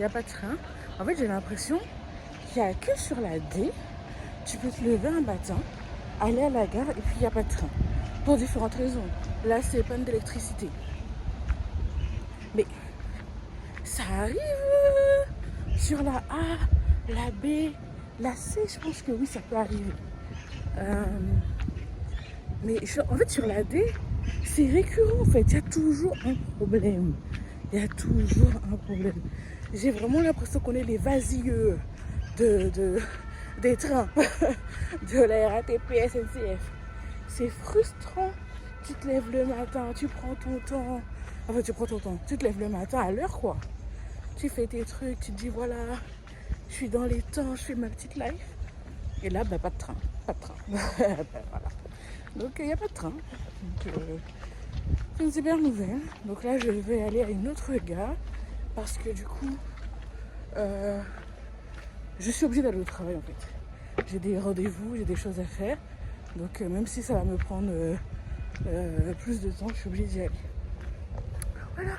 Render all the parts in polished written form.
a pas de train. En fait, j'ai l'impression qu'il n'y a que sur la D. Tu peux te lever un matin, aller à la gare et puis il n'y a pas de train. Pour différentes raisons. Là, c'est panne d'électricité. Mais ça arrive sur la A, la B, la C, je pense que oui, ça peut arriver. Mais en fait, sur la D, c'est récurrent en fait. Il y a toujours un problème. Il y a toujours un problème. J'ai vraiment l'impression qu'on est les vasilleux des trains, de la RATP, SNCF. C'est frustrant. Tu te lèves le matin, tu prends ton temps. Enfin, tu prends ton temps. Tu te lèves le matin à l'heure, quoi. Tu fais tes trucs, tu te dis voilà, je suis dans les temps, je fais ma petite life. Et là, bah, pas de train. Pas de train. Ben, voilà. Donc, il n'y a pas de train. Donc, c'est une super nouvelle. Donc là, je vais aller à une autre gare parce que du coup, je suis obligée d'aller au travail en fait. J'ai des rendez-vous, j'ai des choses à faire. Donc même si ça va me prendre plus de temps, je suis obligée d'y aller. Voilà.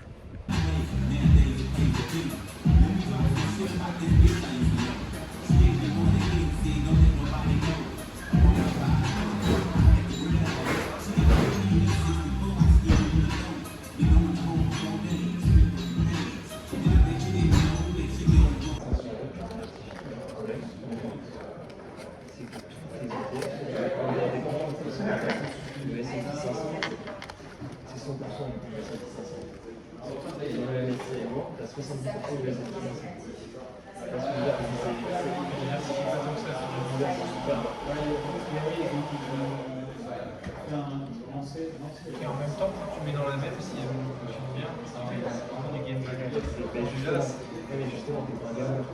Et en même temps, quand tu mets dans la même, si elle fonctionne bien, ça va vraiment du game banger. Mais justement, t'es pas un gamer.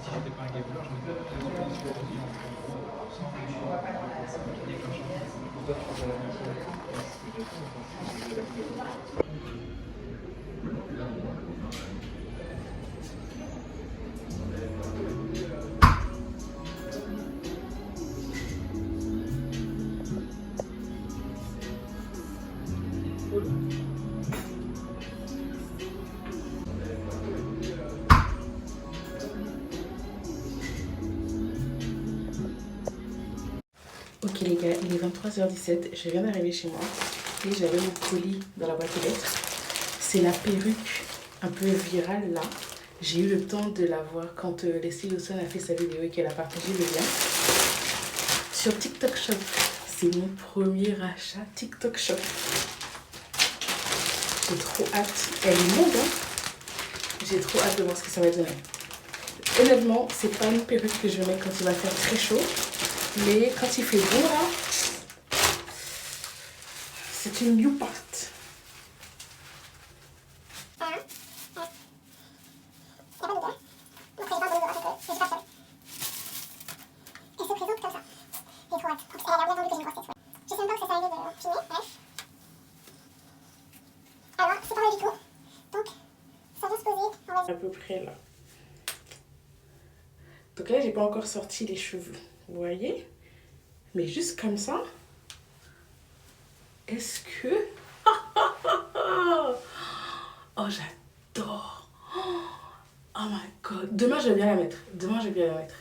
Si j'étais pas un gamer, je me dirais que je me Ok les gars, il est 23h17, je viens d'arriver chez moi et j'avais mon colis dans la boîte aux lettres. C'est la perruque un peu virale là. J'ai eu le temps de la voir quand Leslie Lawson a fait sa vidéo et qu'elle a partagé le lien. Sur TikTok Shop, c'est mon premier achat TikTok Shop. J'ai trop hâte, elle est longue hein. J'ai trop hâte de voir ce que ça va donner. Honnêtement, c'est pas une perruque que je vais mettre quand il va faire très chaud. Mais quand il fait beau là, c'est une new part. À peu près là. Donc là, j'ai pas encore sorti les cheveux. Vous voyez? Mais juste comme ça. Est-ce que... Oh, j'adore. Oh my god. Demain, je vais bien la mettre. Demain, je vais bien la mettre.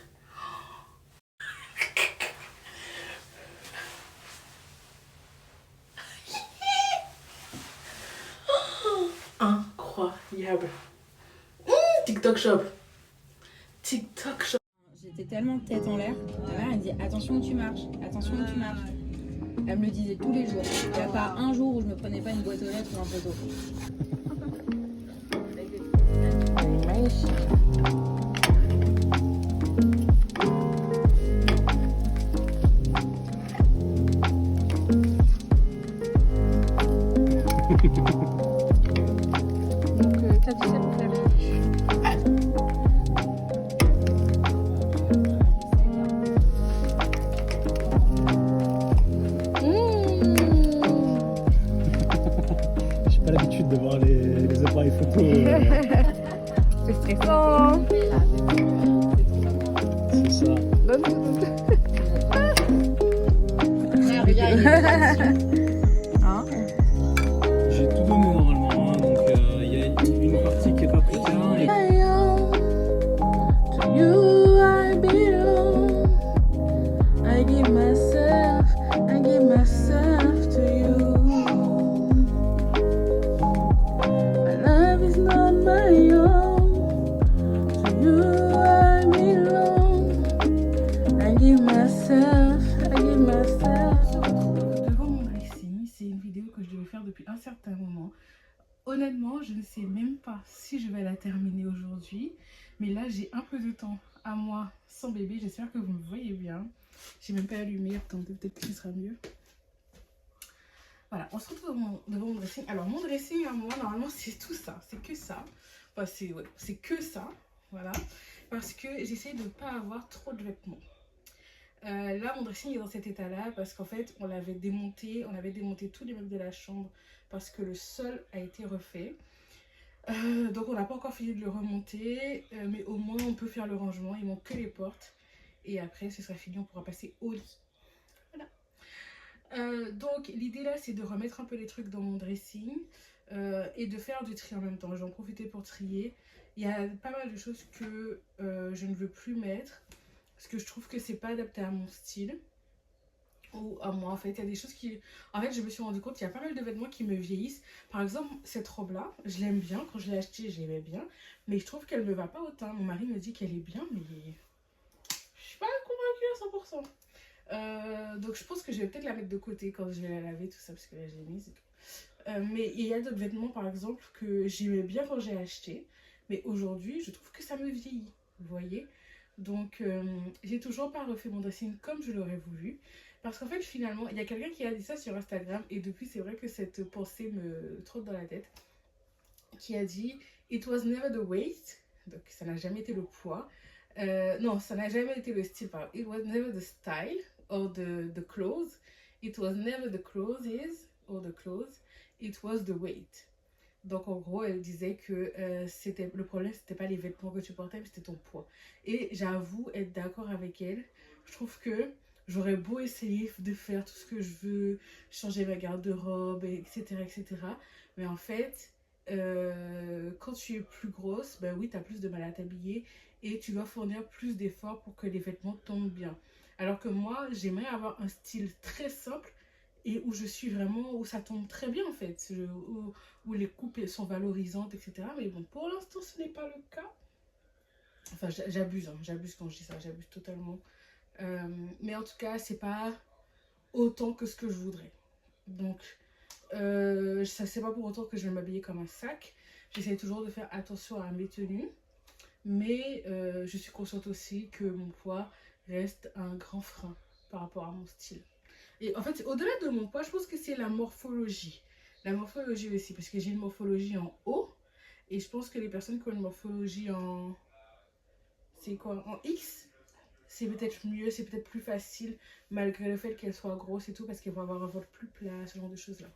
Incroyable. TikTok Shop. TikTok Shop. J'étais tellement tête en l'air. Ma mère elle me dit attention où tu marches, attention où tu marches. Elle me le disait tous les jours. Il n'y a pas un jour où je me prenais pas une boîte aux lettres ou un poteau. Donc t'as dit ça pour faire. J'ai pas l'habitude de voir les appareils photo. C'est stressant. C'est ça. Hein? J'ai tout donné normalement, hein, donc il y a une partie qui est pas voulais faire depuis un certain moment. Honnêtement, je ne sais même pas si je vais la terminer aujourd'hui. Mais là, j'ai un peu de temps à moi sans bébé. J'espère que vous me voyez bien. J'ai même pas allumé. Attendez, peut-être que ce sera mieux. Voilà, on se retrouve devant mon dressing. Alors, mon dressing à moi, normalement, c'est tout ça. C'est que ça. Enfin, c'est que ça. Voilà. Parce que j'essaie de ne pas avoir trop de vêtements. Là, mon dressing est dans cet état-là parce qu'en fait, on avait démonté tous les meubles de la chambre parce que le sol a été refait. Donc, on n'a pas encore fini de le remonter, mais au moins, on peut faire le rangement. Il manque que les portes. Et après, ce sera fini, on pourra passer au lit. Voilà. Donc, l'idée là, c'est de remettre un peu les trucs dans mon dressing et de faire du tri en même temps. J'en profiter pour trier. Il y a pas mal de choses que je ne veux plus mettre. Parce que je trouve que c'est pas adapté à mon style ou à moi en fait. Il y a des choses qui... En fait, je me suis rendu compte qu'il y a pas mal de vêtements qui me vieillissent. Par exemple, cette robe là, je l'aime bien. Quand je l'ai achetée, je l'aimais bien. Mais je trouve qu'elle me va pas autant. Mon mari me dit qu'elle est bien, mais je suis pas convaincue à 100%. Donc je pense que je vais peut-être la mettre de côté quand je vais la laver, tout ça, parce que là je l'ai mise. Mais il y a d'autres vêtements par exemple que j'aimais bien quand j'ai acheté. Mais aujourd'hui, je trouve que ça me vieillit. Vous voyez ? Donc, j'ai toujours pas refait mon dressing comme je l'aurais voulu. Parce qu'en fait, finalement, il y a quelqu'un qui a dit ça sur Instagram. Et depuis, c'est vrai que cette pensée me trotte dans la tête. Qui a dit « It was never the weight ». Donc, ça n'a jamais été le poids. Non, ça n'a jamais été le style. Pardon. « It was never the style or the clothes. It was never the clothes or the clothes. It was the weight ». Donc en gros, elle disait que le problème, c'était pas les vêtements que tu portais, mais c'était ton poids. Et j'avoue être d'accord avec elle. Je trouve que j'aurais beau essayer de faire tout ce que je veux, changer ma garde-robe, etc., etc. Mais en fait, quand tu es plus grosse, ben oui, tu as plus de mal à t'habiller et tu dois fournir plus d'efforts pour que les vêtements tombent bien. Alors que moi, j'aimerais avoir un style très simple et où je suis vraiment, où ça tombe très bien en fait, où les coupes sont valorisantes, etc. Mais bon, pour l'instant, ce n'est pas le cas. Enfin, j'abuse, hein, j'abuse quand je dis ça, j'abuse totalement. Mais en tout cas, c'est pas autant que ce que je voudrais. Donc, ça c'est pas pour autant que je vais m'habiller comme un sac. J'essaie toujours de faire attention à mes tenues. Mais je suis consciente aussi que mon poids reste un grand frein par rapport à mon style. Et en fait, au-delà de mon poids, je pense que c'est la morphologie. La morphologie aussi, parce que j'ai une morphologie en haut. Et je pense que les personnes qui ont une morphologie en... C'est quoi? En X, c'est peut-être mieux, c'est peut-être plus facile, malgré le fait qu'elles soient grosses et tout, parce qu'elles vont avoir un ventre plus plat, ce genre de choses-là.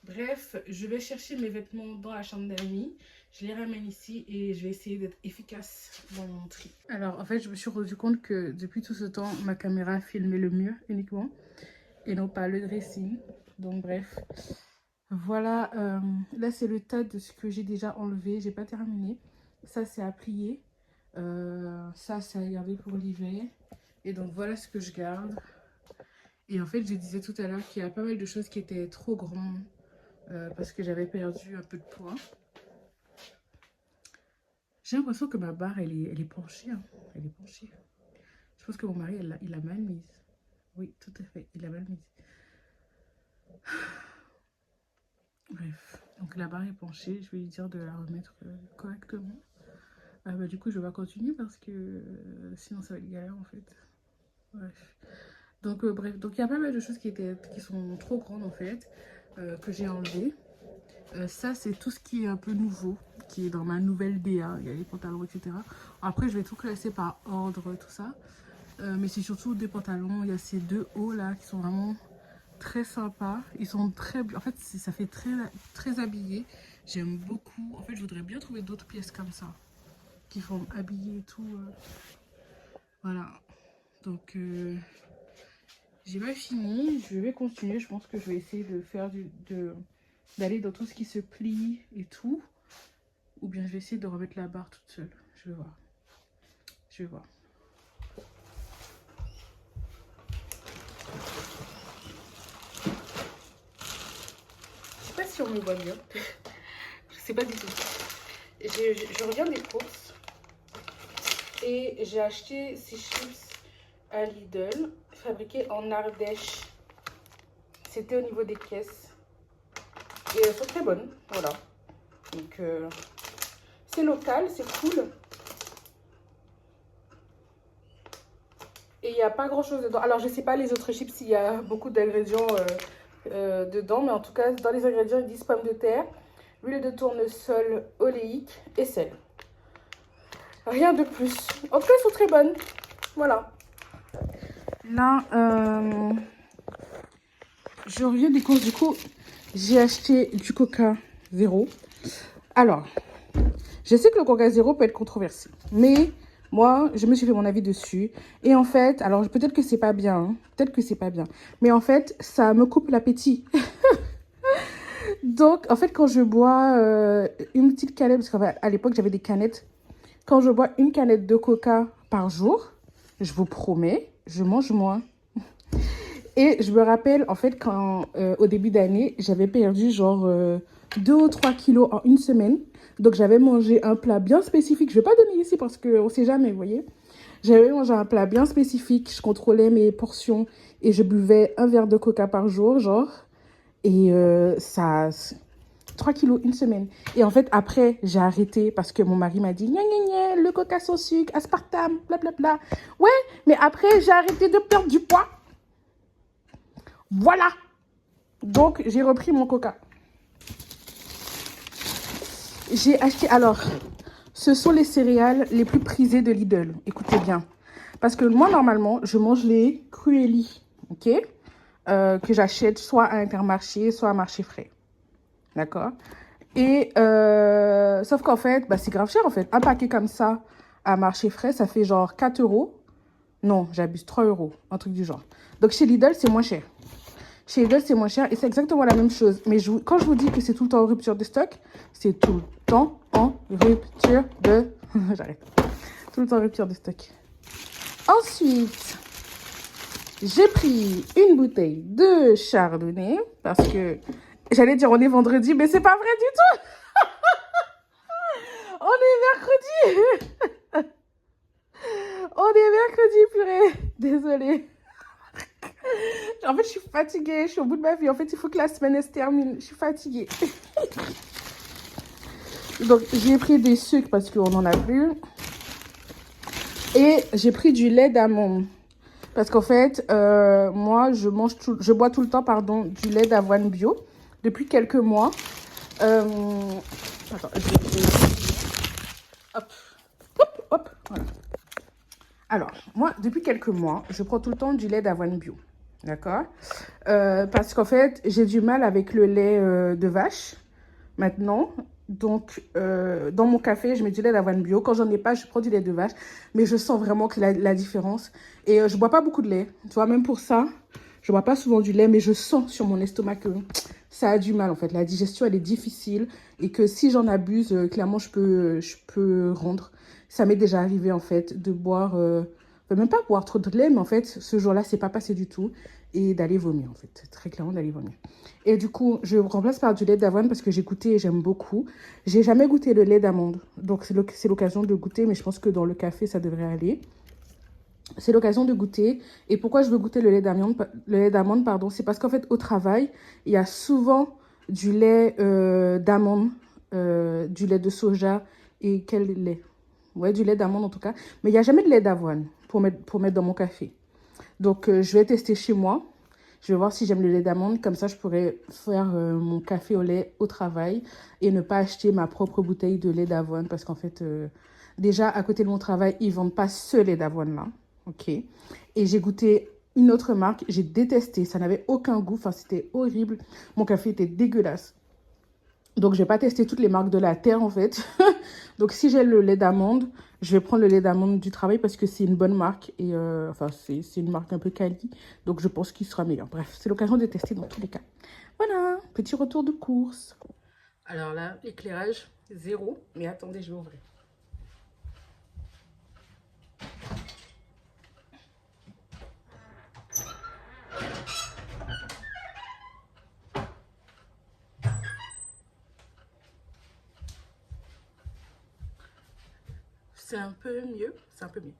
Bref, je vais chercher mes vêtements dans la chambre d'amis. Je les ramène ici et je vais essayer d'être efficace dans mon tri. Alors, en fait, je me suis rendu compte que depuis tout ce temps, ma caméra filmait le mur uniquement. Et non pas le dressing. Donc bref, voilà, là c'est le tas de ce que j'ai déjà enlevé, j'ai pas terminé. Ça c'est à plier, ça c'est à garder pour l'hiver. Et donc voilà ce que je garde. Et en fait je disais tout à l'heure qu'il y a pas mal de choses qui étaient trop grandes parce que j'avais perdu un peu de poids. J'ai l'impression que ma barre elle est penchée, hein. Elle est penchée. Je pense que mon mari il l'a mal mise. Oui, tout à fait, il a mal mis. Bref, donc la barre est penchée, je vais lui dire de la remettre correctement. Du coup, je vais continuer parce que sinon ça va être galère en fait. Bref. Donc, bref, donc il y a pas mal de choses qui sont trop grandes en fait, que j'ai enlevées. Ça, c'est tout ce qui est un peu nouveau, qui est dans ma nouvelle DA. Il y a les pantalons, etc. Après, je vais tout classer par ordre, tout ça. Mais c'est surtout des pantalons. Il y a ces deux hauts là qui sont vraiment très sympas. Ils sont très... En fait, ça fait très habillé. J'aime beaucoup. En fait, je voudrais bien trouver d'autres pièces comme ça qui font habiller et tout. Voilà. Donc, j'ai pas fini. Je vais continuer. Je pense que je vais essayer de faire d'aller dans tout ce qui se plie et tout. Ou bien je vais essayer de remettre la barre toute seule. Je vais voir. Je vais voir. Je sais pas si on me voit bien. Je sais pas du tout. Je reviens des courses. Et j'ai acheté ces chips à Lidl. Fabriqués en Ardèche. C'était au niveau des caisses. Et elles sont très bonnes, voilà. Donc, c'est local, c'est cool. Et il n'y a pas grand chose dedans. Alors, je ne sais pas les autres chips s'il y a beaucoup d'ingrédients dedans. Mais en tout cas, dans les ingrédients, ils disent pommes de terre, huile de tournesol oléique et sel. Rien de plus. En tout cas, elles sont très bonnes. Voilà. Là, je reviens des courses. Du coup, j'ai acheté du Coca Zéro. Alors, je sais que le Coca Zéro peut être controversé. Mais moi, je me suis fait mon avis dessus. Et en fait, alors peut-être que c'est pas bien. Hein, peut-être que c'est pas bien. Mais en fait, ça me coupe l'appétit. Donc, en fait, quand je bois une petite canette, parce qu'à l'époque, j'avais des canettes. Quand je bois une canette de Coca par jour, je vous promets, je mange moins. Et je me rappelle, en fait, quand au début d'année, j'avais perdu genre 2 ou 3 kilos en une semaine. Donc, j'avais mangé un plat bien spécifique. Je ne vais pas donner ici parce qu'on ne sait jamais, vous voyez. J'avais mangé un plat bien spécifique. Je contrôlais mes portions et je buvais un verre de Coca par jour, genre. Et ça... 3 kilos une semaine. Et en fait, après, j'ai arrêté parce que mon mari m'a dit, gna gna gna, le Coca sans sucre, aspartame, blablabla. Ouais, mais après, j'ai arrêté de perdre du poids. Voilà. Donc, j'ai repris mon Coca. J'ai acheté, alors, ce sont les céréales les plus prisées de Lidl. Écoutez bien. Parce que moi, normalement, je mange les Cruelli, ok, que j'achète soit à Intermarché, soit à Marché Frais. D'accord? Et sauf qu'en fait, bah, c'est grave cher en fait. Un paquet comme ça à Marché Frais, ça fait genre 4 euros. Non, j'abuse, 3 euros, un truc du genre. Donc chez Lidl, c'est moins cher. Chez Lidl, c'est moins cher et c'est exactement la même chose. Mais quand je vous dis que c'est tout le temps en rupture de stock, c'est tout le temps en rupture de... J'arrête. Tout le temps en rupture de stock. Ensuite, j'ai pris une bouteille de chardonnay parce que... J'allais dire on est vendredi, mais c'est pas vrai du tout. On est mercredi. On est mercredi, purée. Désolée. En fait, je suis fatiguée. Je suis au bout de ma vie. En fait, il faut que la semaine se termine. Je suis fatiguée. Donc, j'ai pris des sucres parce qu'on n'en a plus. Et j'ai pris du lait d'amande. Parce qu'en fait, moi, je bois tout le temps, pardon, du lait d'avoine bio. Depuis quelques mois. Attends, hop, hop, hop, voilà. Alors, moi, depuis quelques mois, je prends tout le temps du lait d'avoine bio. D'accord? Parce qu'en fait, j'ai du mal avec le lait de vache, maintenant. Donc, dans mon café, je mets du lait d'avoine bio. Quand j'en ai pas, je prends du lait de vache. Mais je sens vraiment que la différence. Et je bois pas beaucoup de lait. Tu vois, même pour ça, je bois pas souvent du lait. Mais je sens sur mon estomac que ça a du mal, en fait. La digestion, elle est difficile. Et que si j'en abuse, clairement, je peux rendre. Ça m'est déjà arrivé, en fait, de boire... même pas boire trop de lait, mais en fait, ce jour-là, c'est pas passé du tout. Et d'aller vomir, en fait. Très clairement, d'aller vomir. Et du coup, je remplace par du lait d'avoine parce que j'ai goûté et j'aime beaucoup. J'ai jamais goûté le lait d'amande. Donc, c'est l'occasion de goûter, mais je pense que dans le café, ça devrait aller. C'est l'occasion de goûter. Et pourquoi je veux goûter le lait d'amande, pardon, c'est parce qu'en fait, au travail, il y a souvent du lait d'amande, du lait de soja et quel lait? Ouais, du lait d'amande en tout cas. Mais il n'y a jamais de lait d'avoine pour mettre dans mon café. Donc, je vais tester chez moi. Je vais voir si j'aime le lait d'amande. Comme ça, je pourrais faire mon café au lait au travail et ne pas acheter ma propre bouteille de lait d'avoine. Parce qu'en fait, déjà, à côté de mon travail, ils ne vendent pas ce lait d'avoine-là. Ok. Et j'ai goûté une autre marque. J'ai détesté. Ça n'avait aucun goût. Enfin, c'était horrible. Mon café était dégueulasse. Donc, je vais pas tester toutes les marques de la terre, en fait. Donc, si j'ai le lait d'amande, je vais prendre le lait d'amande du travail parce que c'est une bonne marque. Et enfin, c'est une marque un peu quali. Donc, je pense qu'il sera meilleur. Bref, c'est l'occasion de tester dans tous les cas. Voilà, petit retour de course. Alors là, l'éclairage, 0. Mais attendez, je vais ouvrir. C'est un peu mieux, c'est un peu mieux.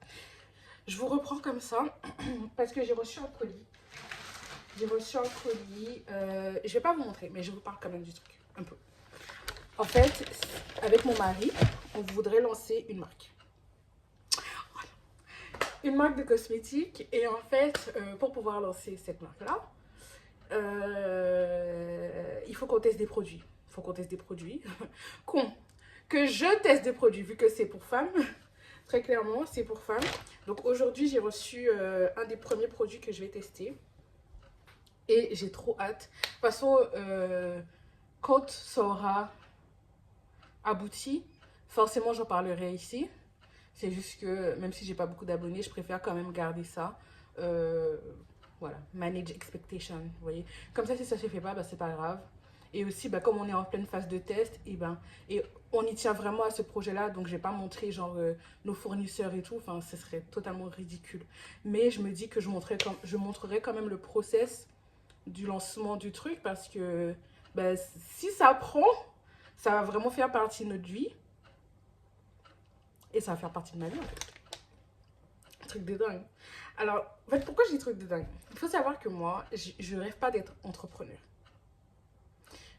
Je vous reprends comme ça parce que j'ai reçu un colis. j'ai reçu un colis. Je vais pas vous montrer, mais je vous parle quand même du truc, un peu. En fait, avec mon mari, on voudrait lancer une marque. Une marque de cosmétiques. Et en fait, pour pouvoir lancer cette marque-là, il faut qu'on teste des produits. Il faut qu'on teste des produits. Que je teste des produits, vu que c'est pour femmes. Très clairement, c'est pour femmes. Donc aujourd'hui, j'ai reçu un des premiers produits que je vais tester. Et j'ai trop hâte. De toute façon, quand ça aura abouti, forcément, j'en parlerai ici. C'est juste que, même si j'ai pas beaucoup d'abonnés, je préfère quand même garder ça. Voilà, manage expectation, vous voyez. Comme ça, si ça se fait pas, bah, c'est pas grave. Et aussi, bah, comme on est en pleine phase de test, et on y tient vraiment à ce projet-là, donc je vais pas montrer genre nos fournisseurs et tout, enfin, ce serait totalement ridicule. Mais je me dis que je montrerai quand même le process du lancement du truc, parce que bah, si ça prend, ça va vraiment faire partie de notre vie. Et ça va faire partie de ma vie, en fait. Truc de dingue. Alors, en fait, pourquoi je dis truc de dingue? Il faut savoir que moi, je rêve pas d'être entrepreneur.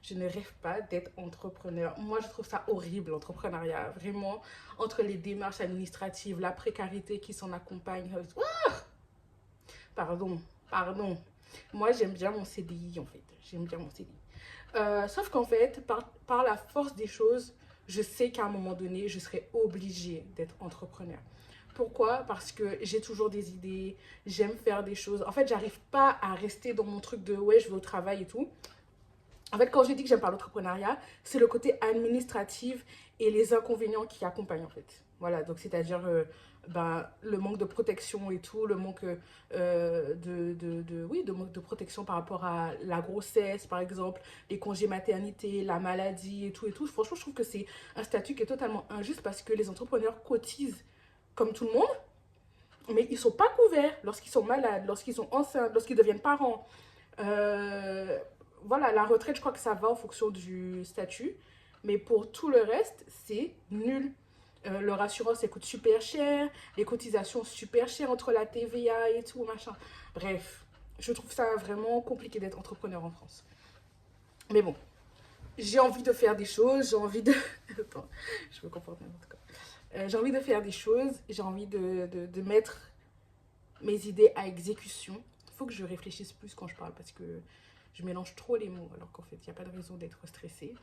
Je ne rêve pas d'être entrepreneur. Moi, je trouve ça horrible, l'entrepreneuriat. Vraiment, entre les démarches administratives, la précarité qui s'en accompagne. Pardon. Moi, j'aime bien mon CDI, en fait. J'aime bien mon CDI. Sauf qu'en fait, par la force des choses, je sais qu'à un moment donné, je serai obligée d'être entrepreneur. Pourquoi? Parce que j'ai toujours des idées, j'aime faire des choses. En fait, j'arrive pas à rester dans mon truc de ouais, je vais au travail et tout. En fait, quand je dis que j'aime pas l'entrepreneuriat, c'est le côté administratif et les inconvénients qui accompagnent, en fait. Voilà, donc c'est-à-dire le manque de protection et tout, le manque de protection par rapport à la grossesse, par exemple, les congés maternité, la maladie et tout et tout. Franchement, je trouve que c'est un statut qui est totalement injuste parce que les entrepreneurs cotisent comme tout le monde, mais ils ne sont pas couverts lorsqu'ils sont malades, lorsqu'ils sont enceintes, lorsqu'ils deviennent parents. Voilà, la retraite, je crois que ça va en fonction du statut. Mais pour tout le reste, c'est nul. Leur assurance, elle coûte super cher. Les cotisations, super chères entre la TVA et tout, machin. Bref, je trouve ça vraiment compliqué d'être entrepreneur en France. Mais bon, j'ai envie de faire des choses. J'ai envie de... Attends, je me comporte n'importe quoi. J'ai envie de faire des choses. J'ai envie de mettre mes idées à exécution. Il faut que je réfléchisse plus quand je parle parce que je mélange trop les mots, alors qu'en fait, il n'y a pas de raison d'être stressée.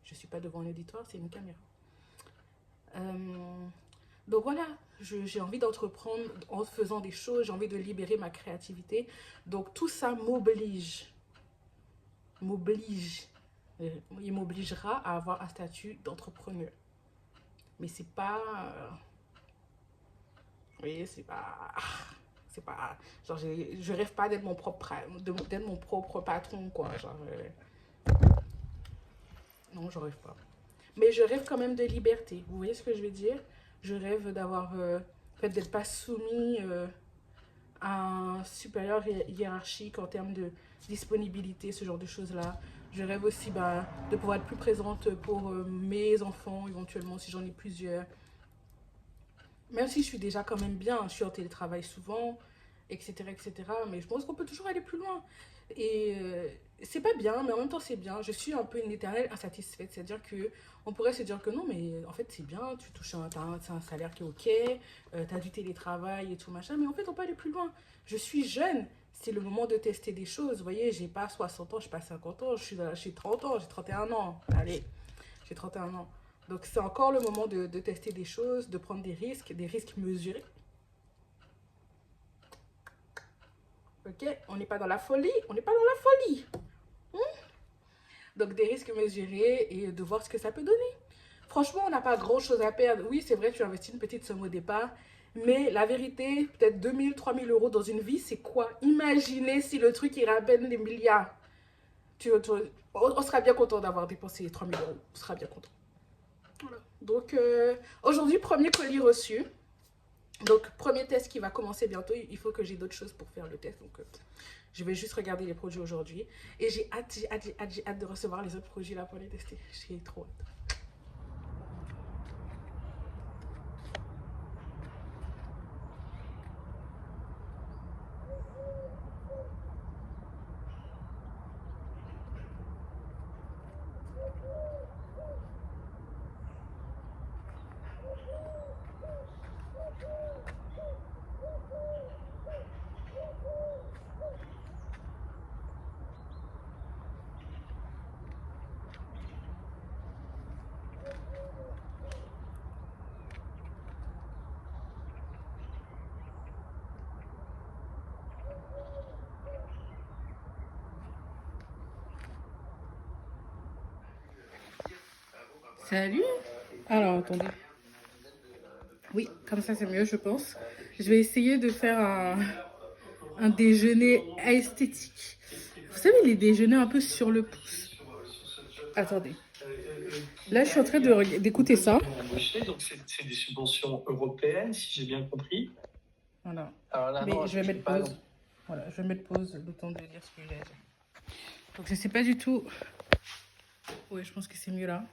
Je ne suis pas devant un auditoire, c'est une caméra. Donc voilà, j'ai envie d'entreprendre en faisant des choses, j'ai envie de libérer ma créativité. Donc tout ça m'oblige. Il m'obligera à avoir un statut d'entrepreneur. Mais c'est pas... oui, c'est pas... genre, je rêve pas d'être mon propre patron, quoi. Genre, non, je rêve pas. Mais je rêve quand même de liberté. Vous voyez ce que je veux dire? Je rêve d'avoir... d'être pas soumis à un supérieur hiérarchique en termes de disponibilité, ce genre de choses-là. Je rêve aussi de pouvoir être plus présente pour mes enfants, éventuellement, si j'en ai plusieurs. Même si je suis déjà quand même bien, je suis en télétravail souvent, etc. Mais je pense qu'on peut toujours aller plus loin. Et c'est pas bien, mais en même temps c'est bien. Je suis un peu une éternelle insatisfaite. C'est-à-dire qu'on pourrait se dire que non, mais en fait c'est bien, tu touches t'as un salaire qui est ok, t'as du télétravail et tout machin, mais en fait on peut aller plus loin. Je suis jeune, c'est le moment de tester des choses. Vous voyez, j'ai pas 60 ans, j'ai pas 50 ans, j'ai 30 ans, j'ai 31 ans. Allez, j'ai 31 ans. Donc c'est encore le moment de tester des choses, de prendre des risques mesurés. Ok, on n'est pas dans la folie, Donc des risques mesurés et de voir ce que ça peut donner. Franchement, on n'a pas grand chose à perdre. Oui, c'est vrai, tu investis une petite somme au départ, mais la vérité, peut-être 2000, 3000 euros dans une vie, c'est quoi? Imaginez si le truc il ramène des milliards. On sera bien content d'avoir dépensé 3000 euros, on sera bien content. Voilà. Donc aujourd'hui, premier colis reçu. Donc premier test qui va commencer bientôt. Il faut que j'ai d'autres choses pour faire le test. Donc je vais juste regarder les produits aujourd'hui. Et j'ai hâte de recevoir les autres produits là pour les tester. J'ai trop hâte. Salut. Alors, attendez. Oui, comme ça c'est mieux, je pense. Je vais essayer de faire un déjeuner esthétique. Vous savez, les déjeuners un peu sur le pouce. Attendez. Là, je suis en train d'écouter ça. Donc, c'est des subventions européennes, si j'ai bien compris. Voilà. Alors là, Mais non, je vais mettre pas, pause. Voilà, je vais mettre pause le temps de dire ce que j'ai à dire. Donc, je sais pas du tout. Oui, je pense que c'est mieux là.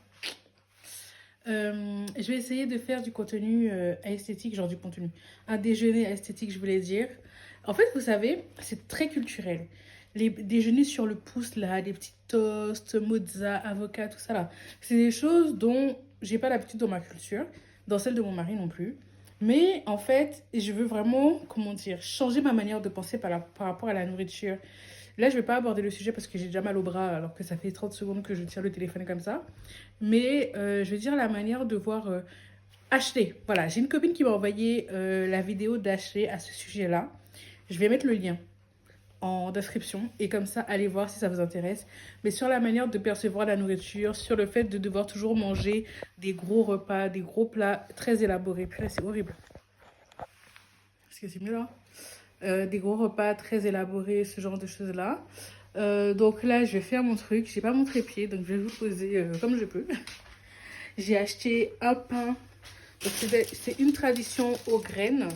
Je vais essayer de faire du contenu esthétique, genre du contenu. Un déjeuner esthétique, je voulais dire. En fait, vous savez, c'est très culturel. Les déjeuners sur le pouce, là, les petits toasts, mozza, avocat, tout ça, là. C'est des choses dont j'ai pas l'habitude dans ma culture, dans celle de mon mari non plus. Mais en fait, je veux vraiment, comment dire, changer ma manière de penser par rapport à la nourriture. Là, je vais pas aborder le sujet parce que j'ai déjà mal au bras alors que ça fait 30 secondes que je tiens le téléphone comme ça. Mais je veux dire la manière de voir Ashley. Voilà, j'ai une copine qui m'a envoyé la vidéo d'Ashley à ce sujet-là. Je vais mettre le lien en description et comme ça, allez voir si ça vous intéresse. Mais sur la manière de percevoir la nourriture, sur le fait de devoir toujours manger des gros repas, des gros plats très élaborés. Puis là, c'est horrible. Est-ce que c'est mieux là? Des gros repas très élaborés, ce genre de choses-là. Donc là, je vais faire mon truc. J'ai pas mon trépied, donc je vais vous poser comme je peux. J'ai acheté un pain. C'est une tradition aux graines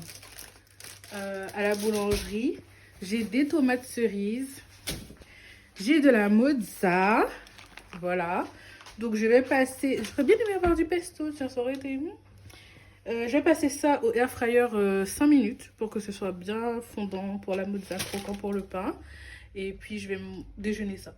à la boulangerie. J'ai des tomates cerises. J'ai de la mozza. Voilà. Donc je vais passer... Je ferais bien aimé avoir du pesto, tiens, ça aurait été bon. Je vais passer ça au air fryer 5 minutes pour que ce soit bien fondant pour la mozza, croquant pour le pain. Et puis je vais déjeuner ça.